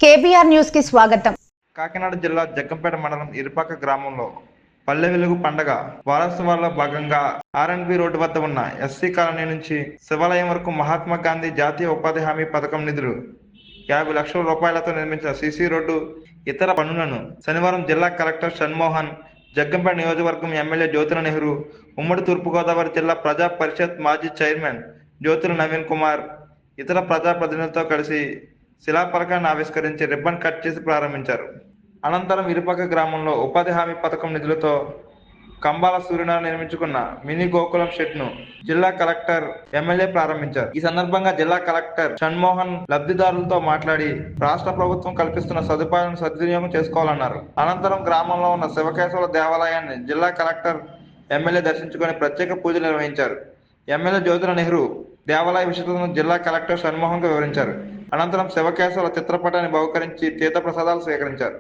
KBR news కి స్వాగతం. కాకినాడ జిల్లా జగ్గంపేట మండలం ఇరుపాక గ్రామంలో పల్లె వెలుగు పండగ వారోత్సవాల్లో భాగంగా ఆర్ఎండ్బి రోడ్డు వద్ద ఉన్న ఎస్సీ కాలనీ నుంచి శివాలయం వరకు మహాత్మా గాంధీ జాతీయ ఉపాధి హామీ పథకం నిధులు 50 లక్షల రూపాయలతో నిర్మించిన సీసీ రోడ్డు ఇతర పనులను శనివారం జిల్లా కలెక్టర్ షణ్మోహన్, జగ్గంపేట నియోజకవర్గం ఎమ్మెల్యే జ్యోతుల నెహ్రూ, ఉమ్మడి తూర్పుగోదావరి జిల్లా ప్రజా పరిషత్ మాజీ చైర్మన్ జ్యోతుల నవీన్ కుమార్ ఇతర ప్రజాప్రతినిధులతో కలిసి శిలాఫలకాన్ని ఆవిష్కరించి రిబ్బన్ కట్ చేసి ప్రారంభించారు. అనంతరం ఇరుపక్క గ్రామంలో ఉపాధి హామీ పథకం నిధులతో కంబాల సూర్యనారాయణ నిర్మించుకున్న మినీ గోకులం షెడ్ ను జిల్లా కలెక్టర్, ఎమ్మెల్యే ప్రారంభించారు. ఈ సందర్భంగా జిల్లా కలెక్టర్ షణ్మోహన్ లబ్ధిదారులతో మాట్లాడి రాష్ట్ర ప్రభుత్వం కల్పిస్తున్న సదుపాయాలను సద్వినియోగం చేసుకోవాలన్నారు. అనంతరం గ్రామంలో ఉన్న శివకేశవుల దేవాలయాన్ని జిల్లా కలెక్టర్, ఎమ్మెల్యే దర్శించుకొని ప్రత్యేక పూజలు నిర్వహించారు. ఎమ్మెల్యే జ్యోతుల నెహ్రూ దేవాలయ విషయాలను జిల్లా కలెక్టర్ షణ్మోహన్ కు వివరించారు. అనంతరం శివకేశవుల చిత్రపటాన్ని బహుకరించి తీర్థ ప్రసాదాలు స్వీకరించారు.